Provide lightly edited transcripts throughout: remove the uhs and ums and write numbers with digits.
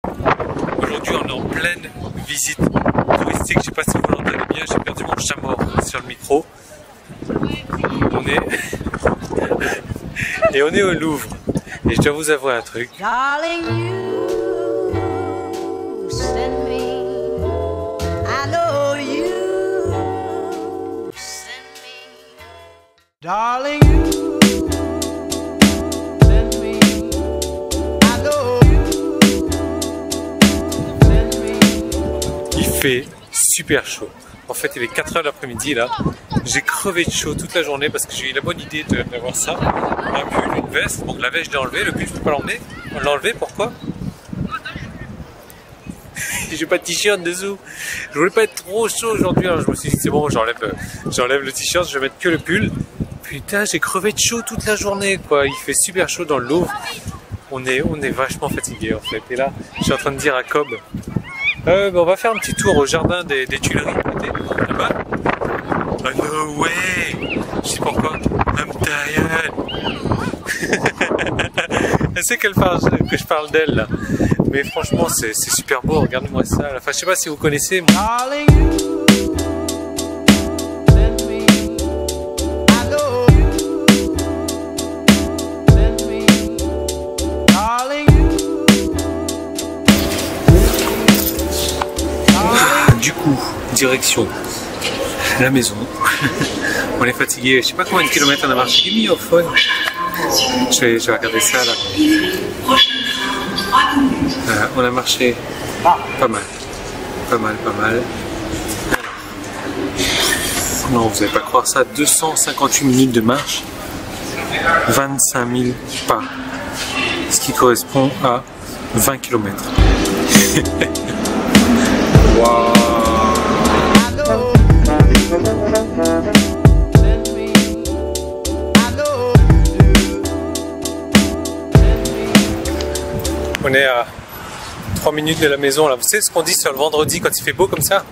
Aujourd'hui, on est en pleine visite touristique. Je sais pas si vous l'entendez bien, j'ai perdu mon chat mort sur le micro. On est et on est au Louvre. Et je dois vous avouer un truc. Darling, you send me. I know you send me. Darling, you send me. I know you send me. Il fait super chaud. En fait, il est 4 h l'après-midi là. J'ai crevé de chaud toute la journée parce que j'ai eu la bonne idée d'avoir ça. Un pull, une veste. Donc la veste, je l'ai enlevée. Le pull, je peux pas l'emmener. On l'a enlevé, pourquoi? J'ai pas de t-shirt dessous. Je voulais pas être trop chaud aujourd'hui. Alors je me suis dit, c'est bon, j'enlève le t-shirt, je vais mettre que le pull. Putain, j'ai crevé de chaud toute la journée, quoi. Il fait super chaud dans le Louvre. On est vachement fatigué en fait. Et là, je suis en train de dire à Cobb, on va faire un petit tour au jardin des Tuileries. Là-bas. Oh no way! Je sais pourquoi. I'm tired. Elle sait que je parle d'elle là. Mais franchement, c'est super beau. Regardez-moi ça. Enfin, je sais pas si vous connaissez. Darling, you send me. I know you send me. Darling, Du coup, direction la maison. On est fatigué. Je sais pas combien de kilomètres on a marché. J'ai mis au phone. Je vais regarder ça là. On a marché pas mal. Non, vous n'allez pas croire ça. 258 minutes de marche. 25 000 pas. Ce qui correspond à 20 km. Waouh! On est à 3 minutes de la maison là. Vous savez ce qu'on dit sur le vendredi quand il fait beau comme ça?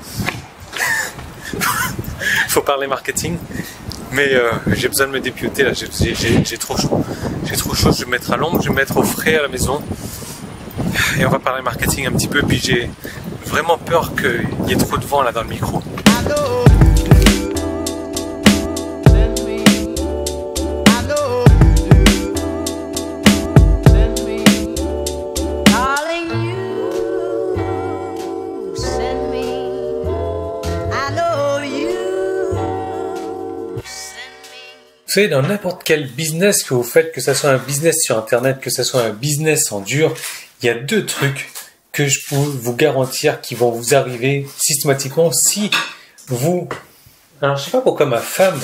Faut parler marketing. Mais j'ai besoin de me dépiauter là. J'ai trop chaud. J'ai trop chaud. Je vais me mettre à l'ombre, je vais me mettre au frais à la maison. Et on va parler marketing un petit peu. Puis j'ai vraiment peur qu'il y ait trop de vent là dans le micro. Vous savez, dans n'importe quel business que vous faites, que ce soit un business sur Internet, que ce soit un business en dur, il y a deux trucs que je peux vous garantir qui vont vous arriver systématiquement si vous... Alors, je sais pas pourquoi ma femme,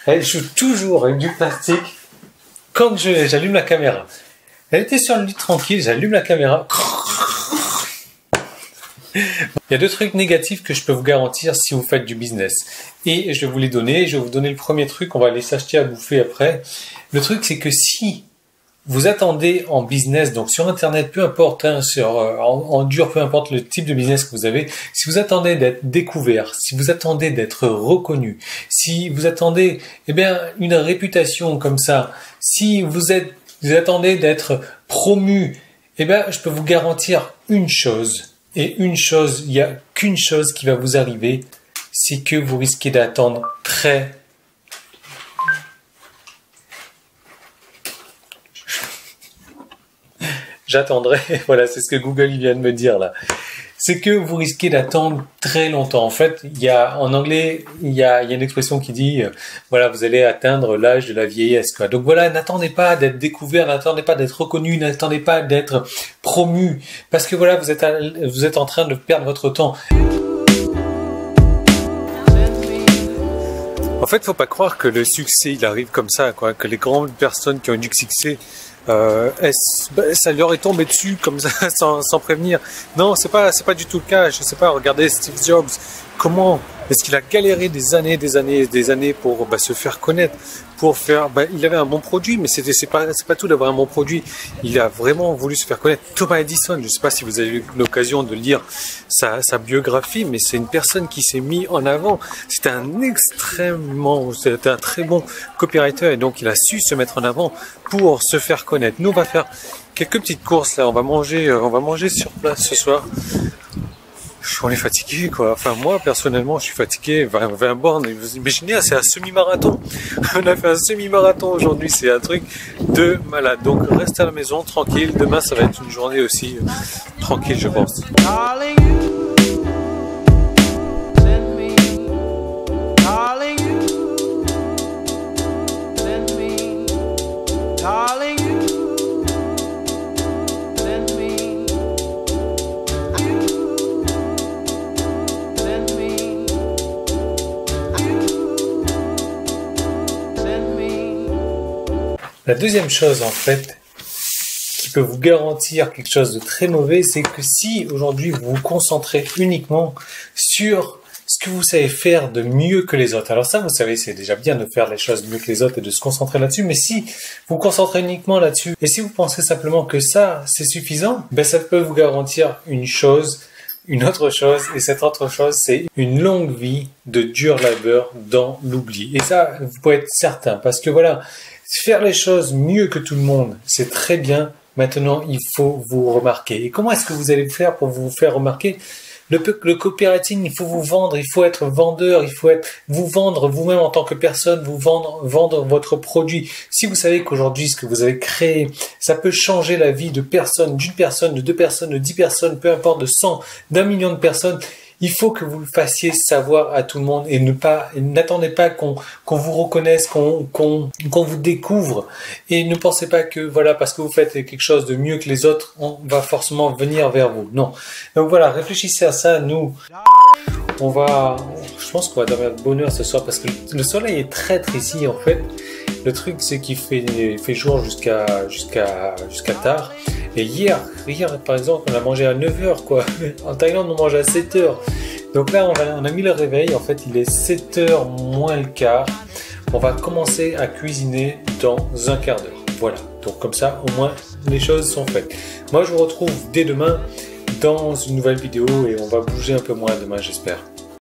elle joue toujours avec du plastique quand j'allume la caméra. Elle était sur le lit tranquille, j'allume la caméra. Il y a deux trucs négatifs que je peux vous garantir si vous faites du business. Et je vais vous les donner. Je vais vous donner le premier truc. On va aller s'acheter à bouffer après. Le truc, c'est que si vous attendez en business, donc sur Internet, peu importe, hein, en dur, peu importe le type de business que vous avez, si vous attendez d'être découvert, si vous attendez d'être reconnu, si vous attendez une réputation comme ça, si vous attendez d'être promu, je peux vous garantir une chose. Et une chose, il n'y a qu'une chose qui va vous arriver, c'est que vous risquez d'attendre très... J'attendrai, voilà, c'est ce que Google il vient de me dire là. C'est que vous risquez d'attendre très longtemps. En fait, en anglais, il y a une expression qui dit, voilà, vous allez atteindre l'âge de la vieillesse, quoi. Donc voilà, n'attendez pas d'être découvert, n'attendez pas d'être reconnu, n'attendez pas d'être promu, parce que voilà, vous êtes en train de perdre votre temps. En fait, faut pas croire que le succès, il arrive comme ça, quoi, que les grandes personnes qui ont eu du succès, ça leur est tombé dessus comme ça sans prévenir. Non, c'est pas du tout le cas. Je sais pas, regardez Steve Jobs, comment est-ce qu'il a galéré des années pour se faire connaître, pour faire. Il avait un bon produit, mais c'est pas tout d'avoir un bon produit. Il a vraiment voulu se faire connaître. Thomas Edison, je sais pas si vous avez eu l'occasion de lire sa biographie, mais c'est une personne qui s'est mis en avant. C'était un très bon copywriter et donc il a su se mettre en avant pour se faire connaître. Nous, on va faire quelques petites courses là. On va manger sur place ce soir. On est fatigué quoi. Enfin moi personnellement je suis fatigué. 20 bornes. Vous imaginez, c'est un semi-marathon. On a fait un semi-marathon aujourd'hui. C'est un truc de malade. Donc reste à la maison tranquille. Demain ça va être une journée aussi tranquille je pense. Darling, you send me. Darling, you send me. Darling, you send me. La deuxième chose en fait qui peut vous garantir quelque chose de très mauvais, c'est que si aujourd'hui vous vous concentrez uniquement sur ce que vous savez faire de mieux que les autres. Alors ça, vous savez, c'est déjà bien de faire les choses mieux que les autres et de se concentrer là-dessus, mais si vous vous concentrez uniquement là-dessus et si vous pensez simplement que ça, c'est suffisant, ben ça peut vous garantir une chose, une autre chose, et cette autre chose, c'est une longue vie de dur labeur dans l'oubli. Et ça, vous pouvez être certain, parce que voilà, faire les choses mieux que tout le monde, c'est très bien. Maintenant, il faut vous remarquer. Et comment est-ce que vous allez faire pour vous faire remarquer? Le copywriting, il faut vous vendre, il faut être vendeur, il faut vous vendre vous-même en tant que personne, vous vendre votre produit. Si vous savez qu'aujourd'hui, ce que vous avez créé, ça peut changer la vie de personnes, d'une personne, de 2 personnes, de 10 personnes, peu importe, de 100, d'1 million de personnes, il faut que vous le fassiez savoir à tout le monde et n'attendez pas qu'on vous reconnaisse, qu'on vous découvre, et ne pensez pas que voilà, parce que vous faites quelque chose de mieux que les autres, on va forcément venir vers vous. Non. Donc voilà, réfléchissez à ça. Nous, je pense qu'on va dormir de bonne heure ce soir parce que le soleil est traître ici en fait. Le truc c'est qu'il fait jour jusqu'à tard. Et hier, par exemple, on a mangé à 9h, quoi. En Thaïlande, on mange à 7h. Donc là, on a mis le réveil. En fait, il est 7h moins le quart. On va commencer à cuisiner dans un quart d'heure. Voilà. Donc comme ça, au moins, les choses sont faites. Moi, je vous retrouve dès demain dans une nouvelle vidéo et on va bouger un peu moins demain, j'espère.